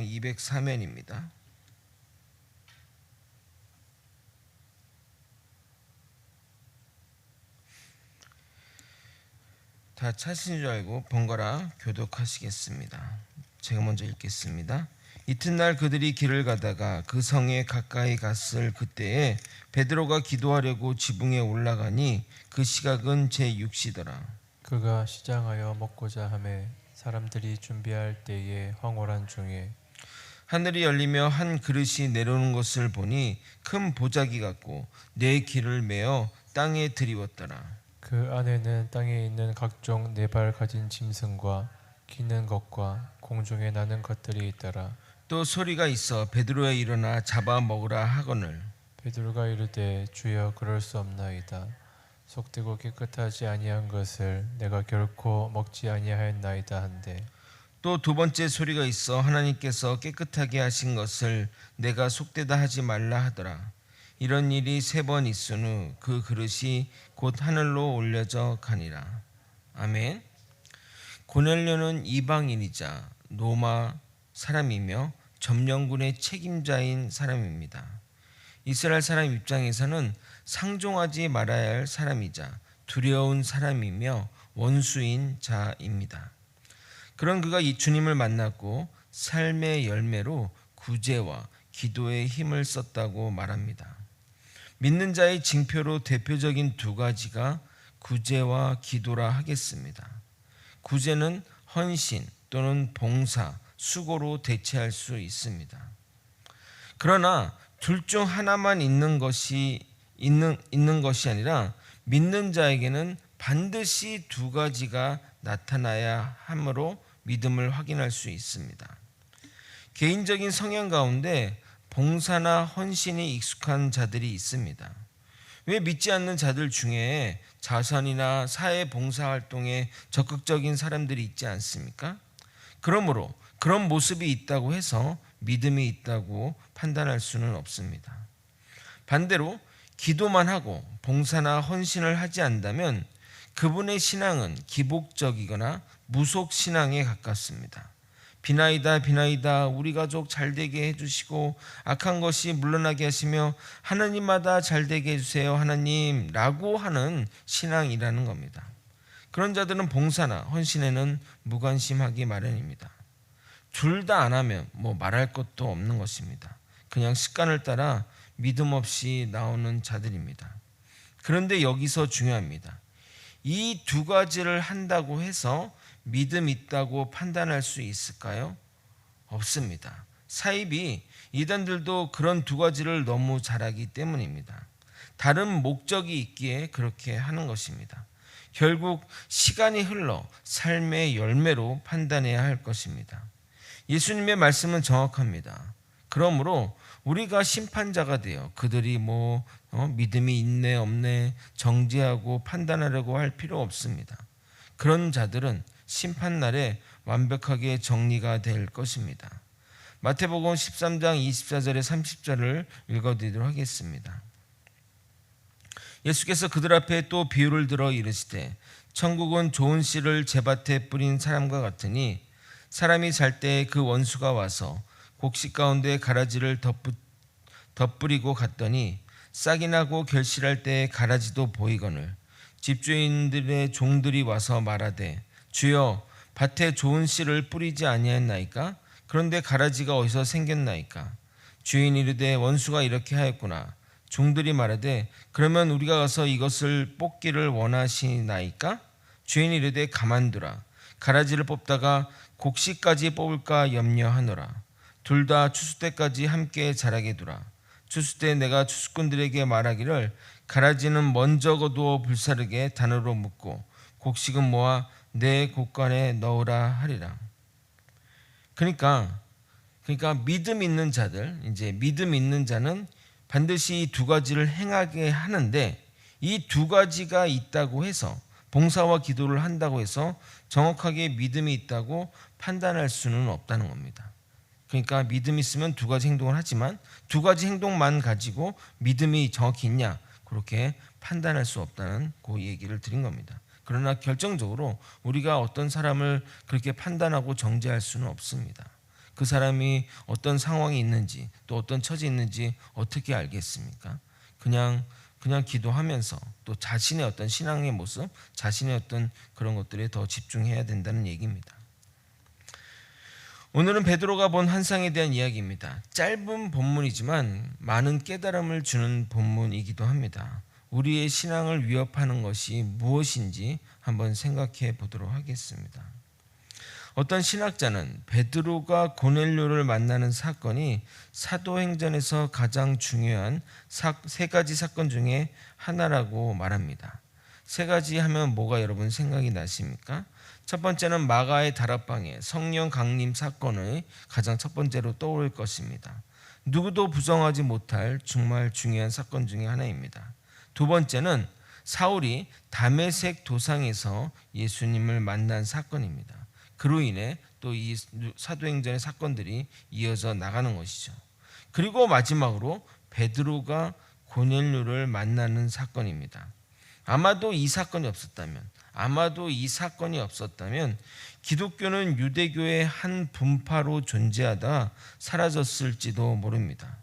204면입니다. 다 찾으신 줄 알고 번갈아 교독하시겠습니다. 제가 먼저 읽겠습니다. 이튿날 그들이 길을 가다가 그 성에 가까이 갔을 그때에 베드로가 기도하려고 지붕에 올라가니 그 시각은 제6시더라. 그가 시장하여 먹고자 하매 사람들이 준비할 때에 황홀한 중에 하늘이 열리며 한 그릇이 내려오는 것을 보니 큰 보자기 같고 네 길을 메어 땅에 들이웠더라. 그 안에는 땅에 있는 각종 네 발 가진 짐승과 기는 것과 공중에 나는 것들이 있더라. 또 소리가 있어 베드로에 일어나 잡아 먹으라 하거늘 베드로가 이르되 주여 그럴 수 없나이다. 속되고 깨끗하지 아니한 것을 내가 결코 먹지 아니하였나이다 한데 또 두 번째 소리가 있어 하나님께서 깨끗하게 하신 것을 내가 속되다 하지 말라 하더라. 이런 일이 3번 있은 후 그 그릇이 곧 하늘로 올려져 가니라. 아멘. 고넬료는 이방인이자 로마 사람이며 점령군의 책임자인 사람입니다. 이스라엘 사람 입장에서는 상종하지 말아야 할 사람이자 두려운 사람이며 원수인 자입니다. 그런 그가 이 주님을 만났고 삶의 열매로 구제와 기도의 힘을 썼다고 말합니다. 믿는 자의 징표로 대표적인 두 가지가 구제와 기도라 하겠습니다. 구제는 헌신 또는 봉사, 수고로 대체할 수 있습니다. 그러나 둘 중 하나만 있는 것이 아니라 믿는 자에게는 반드시 두 가지가 나타나야 하므로 믿음을 확인할 수 있습니다. 개인적인 성향 가운데 봉사나 헌신이 익숙한 자들이 있습니다. 왜 믿지 않는 자들 중에 자선이나 사회 봉사 활동에 적극적인 사람들이 있지 않습니까? 그러므로 그런 모습이 있다고 해서 믿음이 있다고 판단할 수는 없습니다. 반대로 기도만 하고 봉사나 헌신을 하지 않는다면 그분의 신앙은 기복적이거나 무속 신앙에 가깝습니다. 비나이다 비나이다 우리 가족 잘되게 해주시고 악한 것이 물러나게 하시며 하나님마다 잘되게 해주세요 하나님 라고 하는 신앙이라는 겁니다. 그런 자들은 봉사나 헌신에는 무관심하기 마련입니다. 둘 다 안 하면 말할 것도 없는 것입니다. 그냥 습관을 따라 믿음 없이 나오는 자들입니다. 그런데 여기서 중요합니다. 이 두 가지를 한다고 해서 믿음 있다고 판단할 수 있을까요? 없습니다. 사입이 이단들도 그런 두 가지를 너무 잘하기 때문입니다. 다른 목적이 있기에 그렇게 하는 것입니다. 결국 시간이 흘러 삶의 열매로 판단해야 할 것입니다. 예수님의 말씀은 정확합니다. 그러므로 우리가 심판자가 되어 그들이 믿음이 있네 없네 정죄하고 판단하려고 할 필요 없습니다. 그런 자들은 심판날에 완벽하게 정리가 될 것입니다. 마태복음 13장 24절에 30절을 읽어드리도록 하겠습니다. 예수께서 그들 앞에 또 비유를 들어 이르시되 천국은 좋은 씨를 제밭에 뿌린 사람과 같으니 사람이 잘 때 그 원수가 와서 곡식 가운데 가라지를 덧뿌리고 갔더니 싹이 나고 결실할 때 가라지도 보이거늘 집주인들의 종들이 와서 말하되 주여 밭에 좋은 씨를 뿌리지 아니하였나이까? 그런데 가라지가 어디서 생겼나이까? 주인이 이르되 원수가 이렇게 하였구나. 종들이 말하되 그러면 우리가 가서 이것을 뽑기를 원하시나이까? 주인이 이르되 가만두라. 가라지를 뽑다가 곡식까지 뽑을까 염려하노라. 둘 다 추수 때까지 함께 자라게 두라. 추수 때 내가 추수꾼들에게 말하기를 가라지는 먼저 거두어 불사르게 단으로 묶고 곡식은 모아 내 곡간에 넣으라 하리라. 그러니까 믿음 있는 자들, 믿음 있는 자는 반드시 이 두 가지를 행하게 하는데 이 두 가지가 있다고 해서 봉사와 기도를 한다고 해서 정확하게 믿음이 있다고 판단할 수는 없다는 겁니다. 그러니까 믿음이 있으면 두 가지 행동을 하지만 두 가지 행동만 가지고 믿음이 정확히 있냐 그렇게 판단할 수 없다는 그 얘기를 드린 겁니다. 그러나 결정적으로 우리가 어떤 사람을 그렇게 판단하고 정죄할 수는 없습니다. 그 사람이 어떤 상황이 있는지 또 어떤 처지에 있는지 어떻게 알겠습니까? 그냥 기도하면서 또 자신의 어떤 신앙의 모습, 자신의 어떤 그런 것들에 더 집중해야 된다는 얘기입니다. 오늘은 베드로가 본 환상에 대한 이야기입니다. 짧은 본문이지만 많은 깨달음을 주는 본문이기도 합니다. 우리의 신앙을 위협하는 것이 무엇인지 한번 생각해 보도록 하겠습니다. 어떤 신학자는 베드로가 고넬료를 만나는 사건이 사도행전에서 가장 중요한 세 가지 사건 중에 하나라고 말합니다. 세 가지 하면 뭐가 여러분 생각이 나십니까? 첫 번째는 마가의 다락방의 성령 강림 사건의 가장 첫 번째로 떠오를 것입니다. 누구도 부정하지 못할 정말 중요한 사건 중에 하나입니다. 두 번째는 사울이 다메섹 도상에서 예수님을 만난 사건입니다. 그로 인해 또 이 사도행전의 사건들이 이어져 나가는 것이죠. 그리고 마지막으로 베드로가 고넬료를 만나는 사건입니다. 아마도 이 사건이 없었다면 기독교는 유대교의 한 분파로 존재하다 사라졌을지도 모릅니다.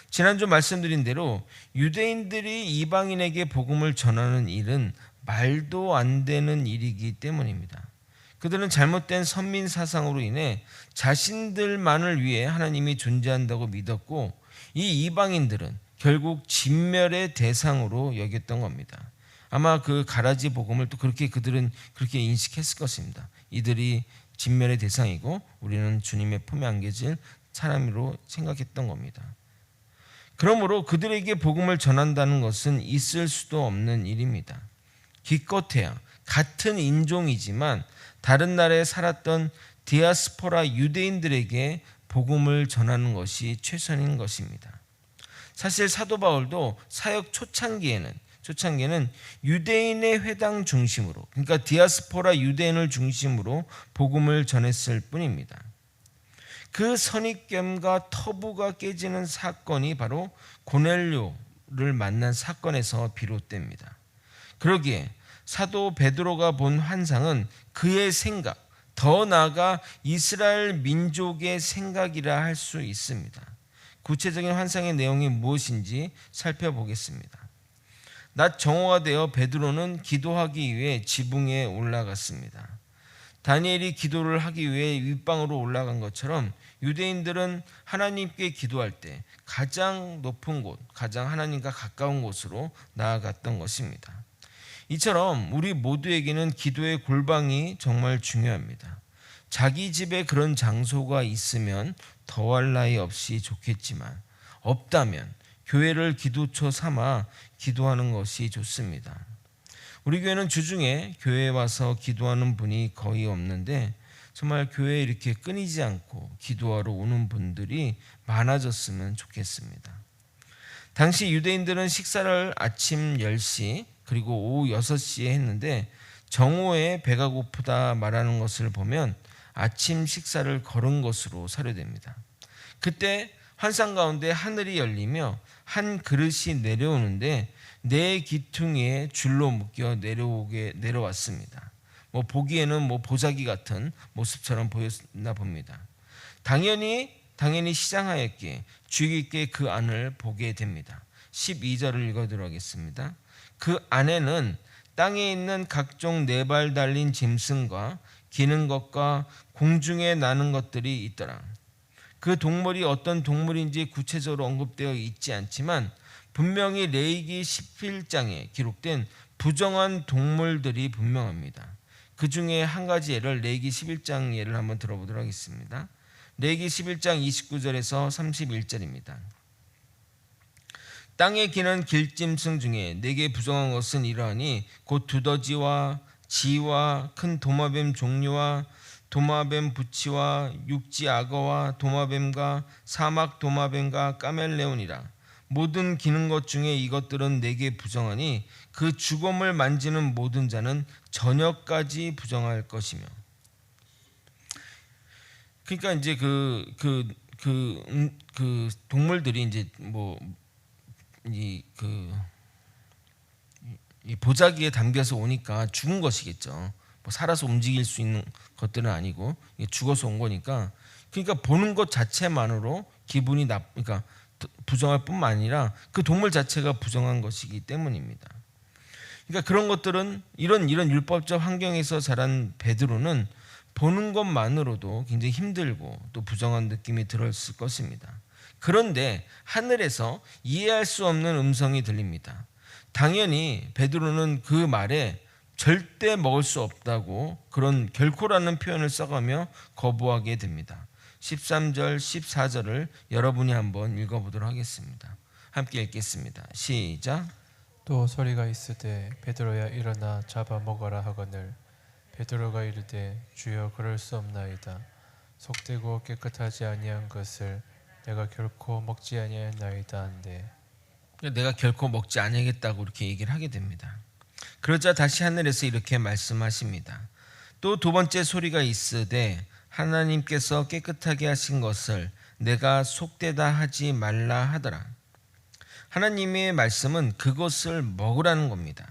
지난주 말씀드린 대로 유대인들이 이방인에게 복음을 전하는 일은 말도 안 되는 일이기 때문입니다. 그들은 잘못된 선민 사상으로 인해 자신들만을 위해 하나님이 존재한다고 믿었고 이 이방인들은 결국 진멸의 대상으로 여겼던 겁니다. 아마 그 가라지 복음을 또 그들은 그렇게 인식했을 것입니다. 이들이 진멸의 대상이고 우리는 주님의 품에 안겨질 사람으로 생각했던 겁니다. 그러므로 그들에게 복음을 전한다는 것은 있을 수도 없는 일입니다. 기껏해야 같은 인종이지만 다른 나라에 살았던 디아스포라 유대인들에게 복음을 전하는 것이 최선인 것입니다. 사실 사도 바울도 사역 초창기에는 유대인의 회당 중심으로, 그러니까 디아스포라 유대인을 중심으로 복음을 전했을 뿐입니다. 그 선입견과 터부가 깨지는 사건이 바로 고넬료를 만난 사건에서 비롯됩니다. 그러기에 사도 베드로가 본 환상은 그의 생각, 더 나아가 이스라엘 민족의 생각이라 할 수 있습니다. 구체적인 환상의 내용이 무엇인지 살펴보겠습니다. 낮 정오가 되어 베드로는 기도하기 위해 지붕에 올라갔습니다. 다니엘이 기도를 하기 위해 윗방으로 올라간 것처럼 유대인들은 하나님께 기도할 때 가장 높은 곳, 가장 하나님과 가까운 곳으로 나아갔던 것입니다. 이처럼 우리 모두에게는 기도의 골방이 정말 중요합니다. 자기 집에 그런 장소가 있으면 더할 나위 없이 좋겠지만 없다면 교회를 기도처 삼아 기도하는 것이 좋습니다. 우리 교회는 주중에 교회에 와서 기도하는 분이 거의 없는데 정말 교회에 이렇게 끊이지 않고 기도하러 오는 분들이 많아졌으면 좋겠습니다. 당시 유대인들은 식사를 아침 10시 그리고 오후 6시에 했는데 정오에 배가 고프다 말하는 것을 보면 아침 식사를 거른 것으로 사료됩니다. 그때 환상 가운데 하늘이 열리며 한 그릇이 내려오는데 네 기퉁이에 줄로 묶여 내려왔습니다. 보기에는 보자기 같은 모습처럼 보였나 봅니다. 당연히 시장하였기에 주의 깊게 그 안을 보게 됩니다. 12절을 읽어드리도록 하겠습니다. 그 안에는 땅에 있는 각종 네 발 달린 짐승과 기는 것과 공중에 나는 것들이 있더라. 그 동물이 어떤 동물인지 구체적으로 언급되어 있지 않지만 분명히 레위기 11장에 기록된 부정한 동물들이 분명합니다. 그 중에 한 가지 예를 레위기 11장 예를 한번 들어보도록 하겠습니다. 레위기 11장 29절에서 31절입니다. 땅에 기는 길짐승 중에 내게 부정한 것은 이러하니 곧 두더지와 지와 큰 도마뱀 종류와 도마뱀 부치와 육지 악어와 도마뱀과 사막 도마뱀과 까멜레온이라. 모든 기는 것 중에 이것들은 내게 부정하니 그 주검을 만지는 모든 자는 저녁까지 부정할 것이며. 그러니까 이제 그 동물들이 이제 이 보자기에 담겨서 오니까 죽은 것이겠죠. 살아서 움직일 수 있는 것들은 아니고 죽어서 온 거니까 그러니까 보는 것 자체만으로 기분이 그러니까 부정할 뿐만 아니라 그 동물 자체가 부정한 것이기 때문입니다. 그러니까 그런 것들은 이런 율법적 환경에서 자란 베드로는 보는 것만으로도 굉장히 힘들고 또 부정한 느낌이 들었을 것입니다. 그런데 하늘에서 이해할 수 없는 음성이 들립니다. 당연히 베드로는 그 말에 절대 먹을 수 없다고 그런 결코라는 표현을 써가며 거부하게 됩니다. 13절, 14절을 여러분이 한번 읽어보도록 하겠습니다. 함께 읽겠습니다. 시작. 또 소리가 있으되 베드로야 일어나 잡아 먹어라 하거늘 베드로가 이르되 주여 그럴 수 없나이다. 속되고 깨끗하지 아니한 것을 내가 결코 먹지 아니하였나이다 한데 내가 결코 먹지 아니하겠다고 이렇게 얘기를 하게 됩니다. 그러자 다시 하늘에서 이렇게 말씀하십니다. 또 두 번째 소리가 있으되 하나님께서 깨끗하게 하신 것을 내가 속되다 하지 말라 하더라. 하나님의 말씀은 그것을 먹으라는 겁니다.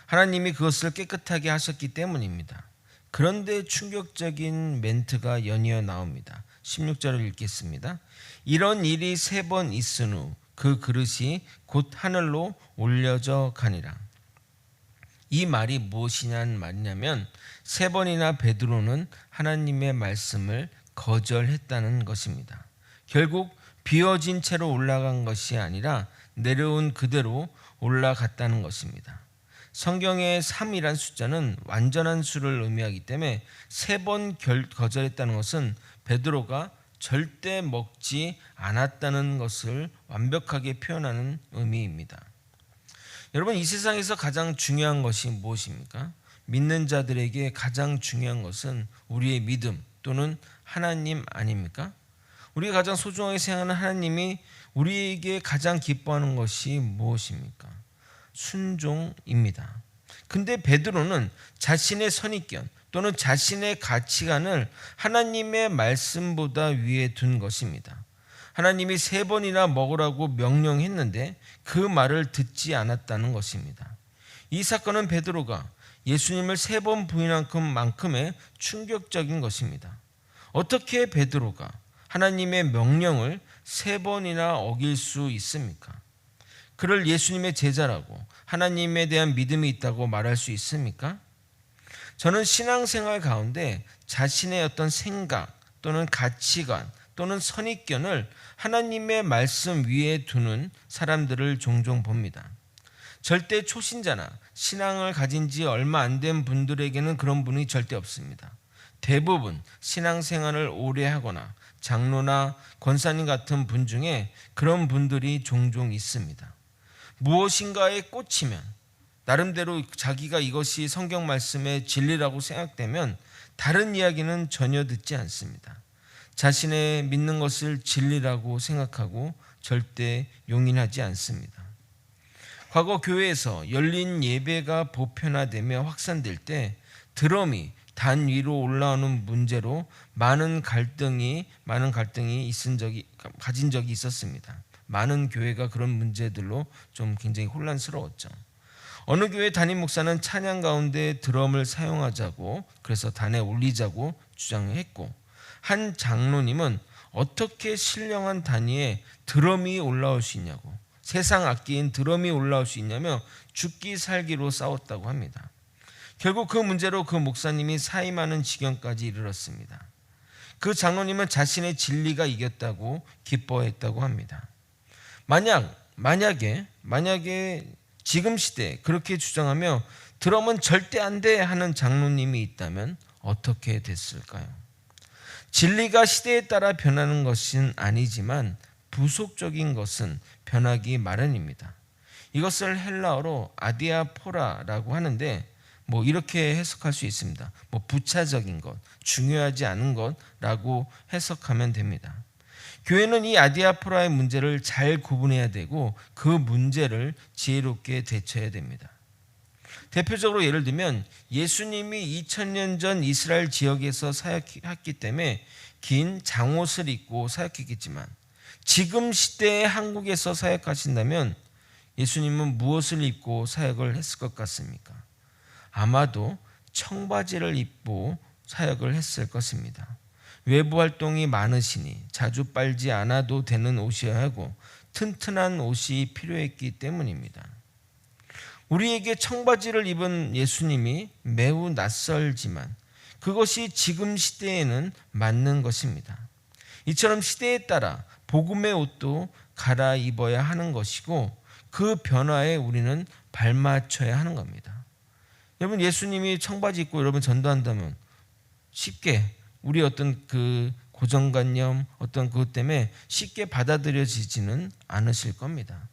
하나님이 그것을 깨끗하게 하셨기 때문입니다. 그런데 충격적인 멘트가 연이어 나옵니다. 16절을 읽겠습니다. 이런 일이 3번 있은 후 그 그릇이 곧 하늘로 올려져 가니라. 이 말이 무엇이냐는 말이냐면 3번이나 베드로는 하나님의 말씀을 거절했다는 것입니다. 결국 비워진 채로 올라간 것이 아니라 내려온 그대로 올라갔다는 것입니다. 성경의 3이란 숫자는 완전한 수를 의미하기 때문에 3번 거절했다는 것은 베드로가 절대 먹지 않았다는 것을 완벽하게 표현하는 의미입니다. 여러분, 이 세상에서 가장 중요한 것이 무엇입니까? 믿는 자들에게 가장 중요한 것은 우리의 믿음 또는 하나님 아닙니까? 우리가 가장 소중하게 생각하는 하나님이 우리에게 가장 기뻐하는 것이 무엇입니까? 순종입니다. 근데 베드로는 자신의 선입견 또는 자신의 가치관을 하나님의 말씀보다 위에 둔 것입니다. 하나님이 3번이나 먹으라고 명령했는데 그 말을 듣지 않았다는 것입니다. 이 사건은 베드로가 예수님을 3번 부인한 만큼의 충격적인 것입니다. 어떻게 베드로가 하나님의 명령을 3번이나 어길 수 있습니까? 그를 예수님의 제자라고 하나님에 대한 믿음이 있다고 말할 수 있습니까? 저는 신앙생활 가운데 자신의 어떤 생각 또는 가치관 또는 선입견을 하나님의 말씀 위에 두는 사람들을 종종 봅니다. 절대 초신자나 신앙을 가진 지 얼마 안 된 분들에게는 그런 분이 절대 없습니다. 대부분 신앙생활을 오래 하거나 장로나 권사님 같은 분 중에 그런 분들이 종종 있습니다. 무엇인가에 꽂히면 나름대로 자기가 이것이 성경 말씀의 진리라고 생각되면 다른 이야기는 전혀 듣지 않습니다. 자신의 믿는 것을 진리라고 생각하고 절대 용인하지 않습니다. 과거 교회에서 열린 예배가 보편화되며 확산될 때 드럼이 단 위로 올라오는 문제로 많은 갈등이 가진 적이 있었습니다. 많은 교회가 그런 문제들로 좀 굉장히 혼란스러웠죠. 어느 교회 담임 목사는 찬양 가운데 드럼을 사용하자고 그래서 단에 올리자고 주장했고 한 장로님은 어떻게 신령한 단위에 드럼이 올라올 수 있냐고 세상 악기인 드럼이 올라올 수 있냐며 죽기 살기로 싸웠다고 합니다. 결국 그 문제로 그 목사님이 사임하는 지경까지 이르렀습니다. 그 장로님은 자신의 진리가 이겼다고 기뻐했다고 합니다. 만약에 지금 시대에 그렇게 주장하며 드럼은 절대 안 돼 하는 장로님이 있다면 어떻게 됐을까요? 진리가 시대에 따라 변하는 것은 아니지만 부속적인 것은 변하기 마련입니다. 이것을 헬라어로 아디아포라라고 하는데 이렇게 해석할 수 있습니다. 부차적인 것, 중요하지 않은 것라고 해석하면 됩니다. 교회는 이 아디아포라의 문제를 잘 구분해야 되고 그 문제를 지혜롭게 대처해야 됩니다. 대표적으로 예를 들면 예수님이 2000년 전 이스라엘 지역에서 사역했기 때문에 긴 장옷을 입고 사역했겠지만 지금 시대의 한국에서 사역하신다면 예수님은 무엇을 입고 사역을 했을 것 같습니까? 아마도 청바지를 입고 사역을 했을 것입니다. 외부 활동이 많으시니 자주 빨지 않아도 되는 옷이어야 하고 튼튼한 옷이 필요했기 때문입니다. 우리에게 청바지를 입은 예수님이 매우 낯설지만 그것이 지금 시대에는 맞는 것입니다. 이처럼 시대에 따라 복음의 옷도 갈아입어야 하는 것이고 그 변화에 우리는 발맞춰야 하는 겁니다. 여러분, 예수님이 청바지 입고 여러분 전도한다면 쉽게 우리 어떤 그 고정관념 어떤 그것 때문에 쉽게 받아들여지지는 않으실 겁니다.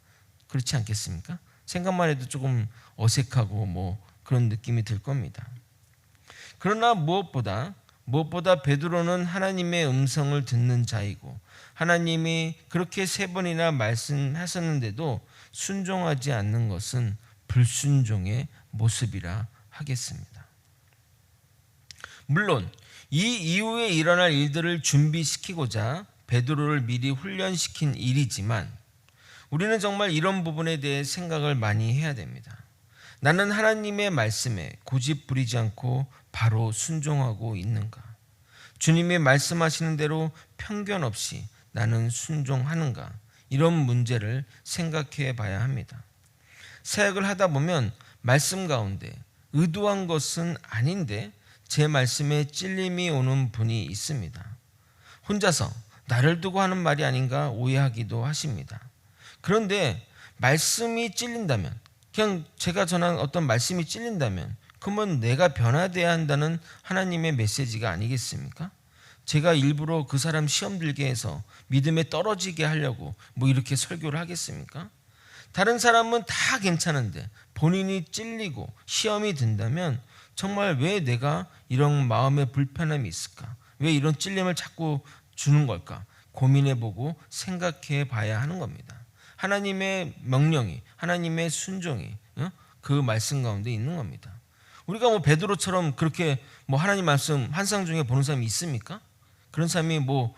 그렇지 않겠습니까? 생각만 해도 조금 어색하고 뭐 그런 느낌이 들 겁니다. 그러나 무엇보다 베드로는 하나님의 음성을 듣는 자이고 하나님이 그렇게 3번이나 말씀하셨는데도 순종하지 않는 것은 불순종의 모습이라 하겠습니다. 물론 이 이후에 일어날 일들을 준비시키고자 베드로를 미리 훈련시킨 일이지만 우리는 정말 이런 부분에 대해 생각을 많이 해야 됩니다. 나는 하나님의 말씀에 고집 부리지 않고 바로 순종하고 있는가? 주님이 말씀하시는 대로 편견 없이 나는 순종하는가? 이런 문제를 생각해 봐야 합니다. 사역을 하다 보면 말씀 가운데 의도한 것은 아닌데 제 말씀에 찔림이 오는 분이 있습니다. 혼자서 나를 두고 하는 말이 아닌가 오해하기도 하십니다. 그런데 말씀이 찔린다면, 그냥 제가 전한 어떤 말씀이 찔린다면 그러면 내가 변화돼야 한다는 하나님의 메시지가 아니겠습니까? 제가 일부러 그 사람 시험 들게 해서 믿음에 떨어지게 하려고 뭐 이렇게 설교를 하겠습니까? 다른 사람은 다 괜찮은데 본인이 찔리고 시험이 든다면 정말 왜 내가 이런 마음의 불편함이 있을까? 왜 이런 찔림을 자꾸 주는 걸까? 고민해보고 생각해 봐야 하는 겁니다. 하나님의 명령이, 하나님의 순종이 그 말씀 가운데 있는 겁니다. 우리가 뭐 베드로처럼 그렇게 뭐 하나님 말씀 환상 중에 보는 사람이 있습니까? 그런 사람이 뭐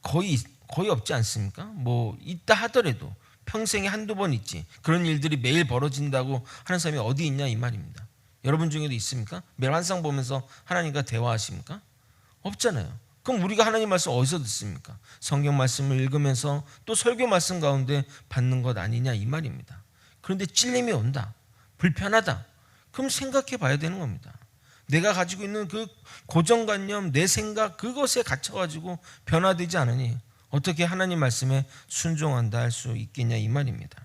거의 없지 않습니까? 뭐 있다 하더라도 평생에 한두 번 있지. 그런 일들이 매일 벌어진다고 하는 사람이 어디 있냐 이 말입니다. 여러분 중에도 있습니까? 매일 환상 보면서 하나님과 대화하십니까? 없잖아요. 그럼 우리가 하나님 말씀 어디서 듣습니까? 성경 말씀을 읽으면서 또 설교 말씀 가운데 받는 것 아니냐 이 말입니다. 그런데 찔림이 온다. 불편하다. 그럼 생각해 봐야 되는 겁니다. 내가 가지고 있는 그 고정관념, 내 생각 그것에 갇혀가지고 변화되지 않으니 어떻게 하나님 말씀에 순종한다 할 수 있겠냐 이 말입니다.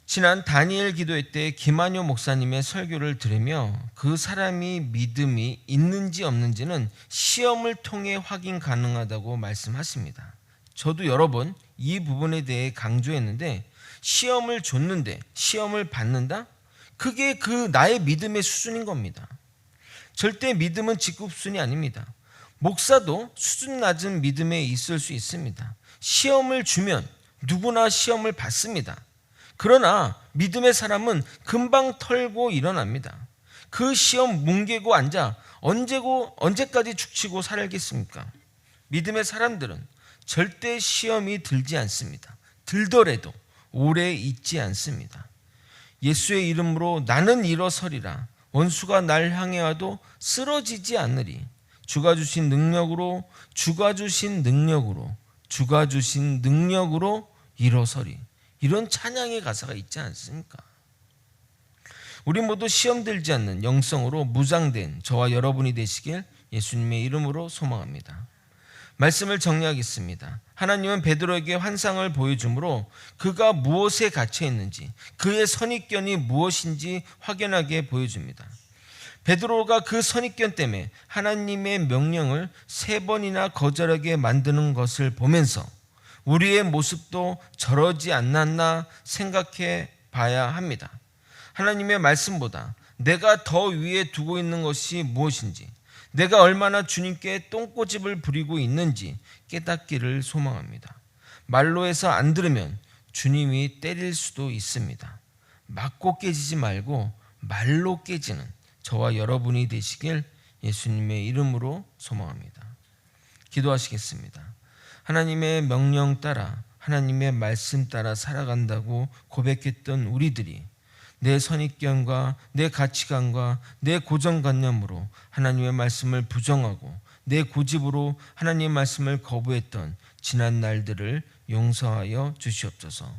지난 다니엘 기도회 때 김한효 목사님의 설교를 들으며 그 사람이 믿음이 있는지 없는지는 시험을 통해 확인 가능하다고 말씀하십니다. 저도 여러 번 이 부분에 대해 강조했는데 시험을 줬는데 시험을 받는다? 그게 그 나의 믿음의 수준인 겁니다. 절대 믿음은 직급순이 아닙니다. 목사도 수준 낮은 믿음에 있을 수 있습니다. 시험을 주면 누구나 시험을 받습니다. 그러나 믿음의 사람은 금방 털고 일어납니다. 그 시험 뭉개고 앉아 언제까지 죽치고 살겠습니까? 믿음의 사람들은 절대 시험이 들지 않습니다. 들더라도 오래 있지 않습니다. 예수의 이름으로 나는 일어서리라. 원수가 날 향해 와도 쓰러지지 않으리. 주가 주신 능력으로 일어서리. 이런 찬양의 가사가 있지 않습니까? 우리 모두 시험 들지 않는 영성으로 무장된 저와 여러분이 되시길 예수님의 이름으로 소망합니다. 말씀을 정리하겠습니다. 하나님은 베드로에게 환상을 보여주므로 그가 무엇에 갇혀 있는지, 그의 선입견이 무엇인지 확연하게 보여줍니다. 베드로가 그 선입견 때문에 하나님의 명령을 3번이나 거절하게 만드는 것을 보면서 우리의 모습도 저러지 않았나 생각해 봐야 합니다. 하나님의 말씀보다 내가 더 위에 두고 있는 것이 무엇인지, 내가 얼마나 주님께 똥꼬집을 부리고 있는지 깨닫기를 소망합니다. 말로 해서 안 들으면 주님이 때릴 수도 있습니다. 맞고 깨지지 말고 말로 깨지는 저와 여러분이 되시길 예수님의 이름으로 소망합니다. 기도하시겠습니다. 하나님의 명령 따라, 하나님의 말씀 따라 살아간다고 고백했던 우리들이 내 선입견과 내 가치관과 내 고정관념으로 하나님의 말씀을 부정하고 내 고집으로 하나님 말씀을 거부했던 지난 날들을 용서하여 주시옵소서.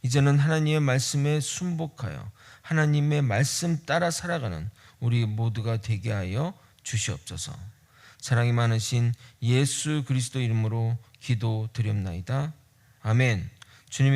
이제는 하나님의 말씀에 순복하여 하나님의 말씀 따라 살아가는 우리 모두가 되게 하여 주시옵소서. 사랑이 많으신 예수 그리스도 이름으로 기도드렸나이다. 아멘.